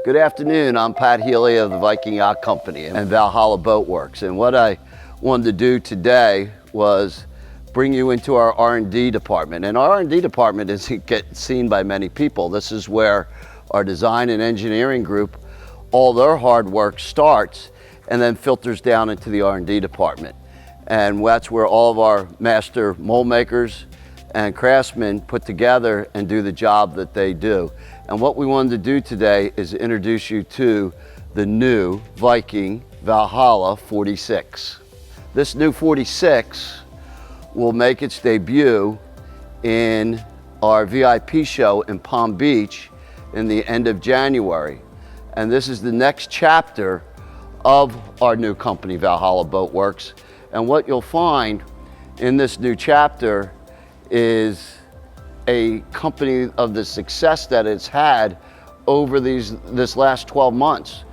Good afternoon, I'm Pat Healy of the Viking Yacht Company and Valhalla Boatworks. And what I wanted to do today was bring you into our R&D department. And our R&D department isn't getting seen by many people. This is where our design and engineering group, all their hard work starts and then filters down into the R&D department. And that's where all of our master mold makers and craftsmen put together and do the job that they do. And what we wanted to do today is introduce you to the new Viking Valhalla 46. This new 46 will make its debut in our VIP show in Palm Beach in the end of January. And this is the next chapter of our new company, Valhalla Boatworks. And what you'll find in this new chapter is a company of the success that it's had over this last 12 months.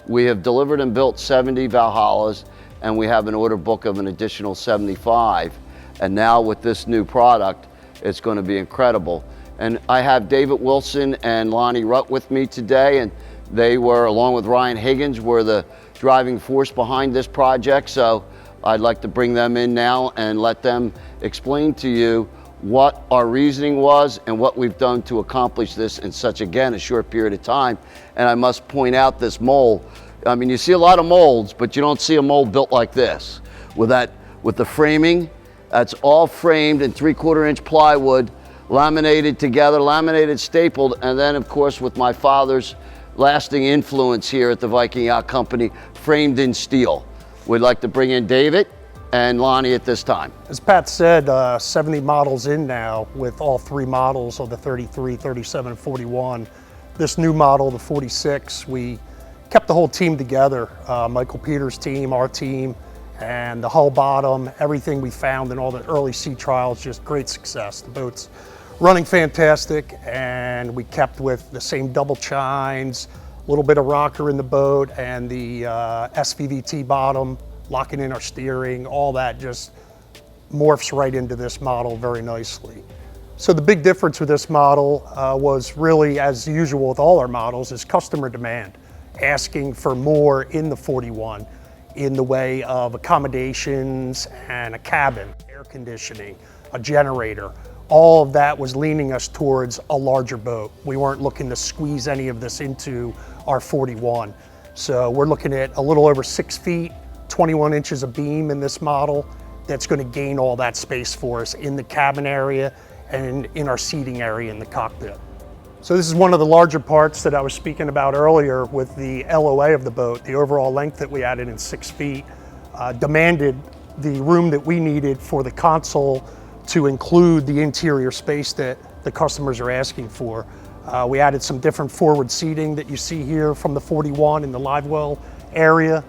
We have delivered and built 70 Valhallas, and we have an order book of an additional 75. And now with this new product, it's going to be incredible. And I have David Wilson and Lonnie Rutt with me today, and they were, along with Ryan Higgins, were the driving force behind this project. So I'd like to bring them in now and let them explain to you what our reasoning was and what we've done to accomplish this in such, again, a short period of time. And I must point out this mold. I mean, you see a lot of molds, but you don't see a mold built like this. With the framing, that's all framed in 3/4 inch plywood, laminated together, laminated, stapled, and then of course with my father's lasting influence here at the Viking Yacht Company, framed in steel. We'd like to bring in David and Lonnie at this time. As Pat said, 70 models in now with all three models of the 33, 37, and 41. This new model, the 46, we kept the whole team together. Michael Peters' team, our team, and the hull bottom, everything we found in all the early sea trials, just great success. The boat's running fantastic, and we kept with the same double chines, a little bit of rocker in the boat, and the SVVT bottom, locking in our steering, all that just morphs right into this model very nicely. So the big difference with this model was really, as usual with all our models, is customer demand, asking for more in the 41 in the way of accommodations and a cabin, air conditioning, a generator. All of that was leaning us towards a larger boat. We weren't looking to squeeze any of this into our 41. So we're looking at a little over 6 feet, 21 inches of beam in this model that's going to gain all that space for us in the cabin area and in our seating area in the cockpit. So this is one of the larger parts that I was speaking about earlier with the LOA of the boat. The overall length that we added in 6 feet demanded the room that we needed for the console to include the interior space that the customers are asking for. We added some different forward seating that you see here from the 41 in the live well area.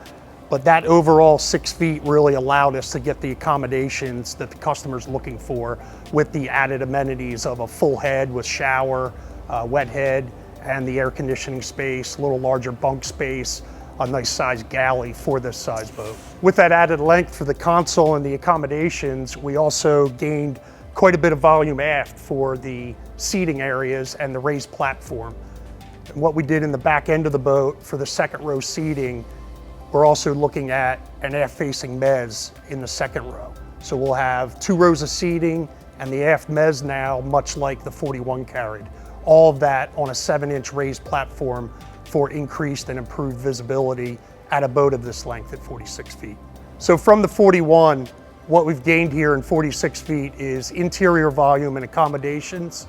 But that overall 6 feet really allowed us to get the accommodations that the customer's looking for with the added amenities of a full head with shower, wet head, and the air conditioning space, a little larger bunk space, a nice sized galley for this size boat. With that added length for the console and the accommodations, we also gained quite a bit of volume aft for the seating areas and the raised platform. And what we did in the back end of the boat for the second row seating, we're also looking at an aft-facing mezz in the second row. So we'll have 2 rows of seating and the aft mezz now, much like the 41 carried. All of that on a 7-inch raised platform for increased and improved visibility at a boat of this length at 46 feet. So from the 41, what we've gained here in 46 feet is interior volume and accommodations,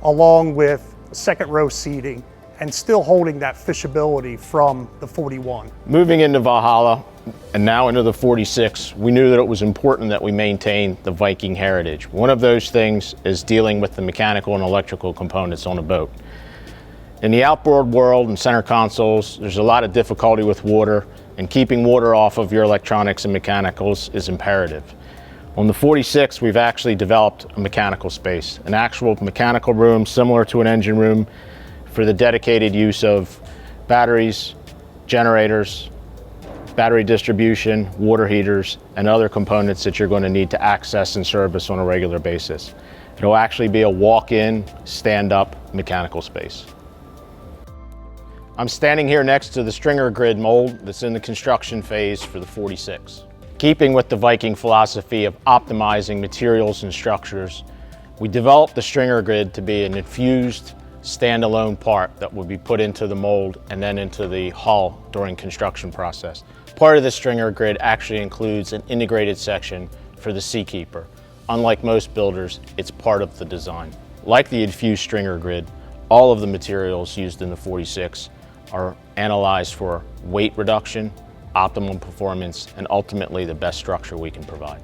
along with second row seating, and still holding that fishability from the 41. Moving into Valhalla and now into the 46, we knew that it was important that we maintain the Viking heritage. One of those things is dealing with the mechanical and electrical components on a boat. In the outboard world and center consoles, there's a lot of difficulty with water, and keeping water off of your electronics and mechanicals is imperative. On the 46, we've actually developed a mechanical space, an actual mechanical room similar to an engine room, for the dedicated use of batteries, generators, battery distribution, water heaters, and other components that you're going to need to access and service on a regular basis. It'll actually be a walk-in, stand-up mechanical space. I'm standing here next to the stringer grid mold that's in the construction phase for the 46. Keeping with the Viking philosophy of optimizing materials and structures, we developed the stringer grid to be an infused, standalone part that would be put into the mold and then into the hull during construction process. Part of the stringer grid actually includes an integrated section for the Seakeeper. Unlike most builders, it's part of the design. Like the infused stringer grid, all of the materials used in the 46 are analyzed for weight reduction, optimum performance, and ultimately the best structure we can provide.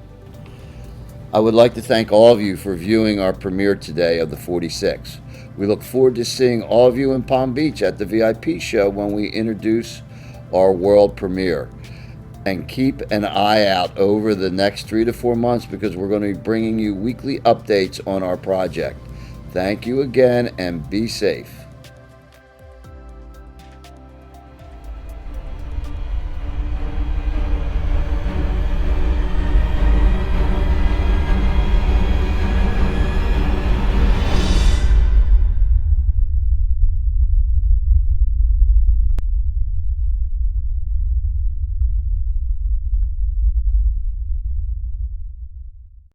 I would like to thank all of you for viewing our premiere today of the 46. We look forward to seeing all of you in Palm Beach at the VIP show when we introduce our world premiere. And keep an eye out over the next 3 to 4 months because we're going to be bringing you weekly updates on our project. Thank you again and be safe.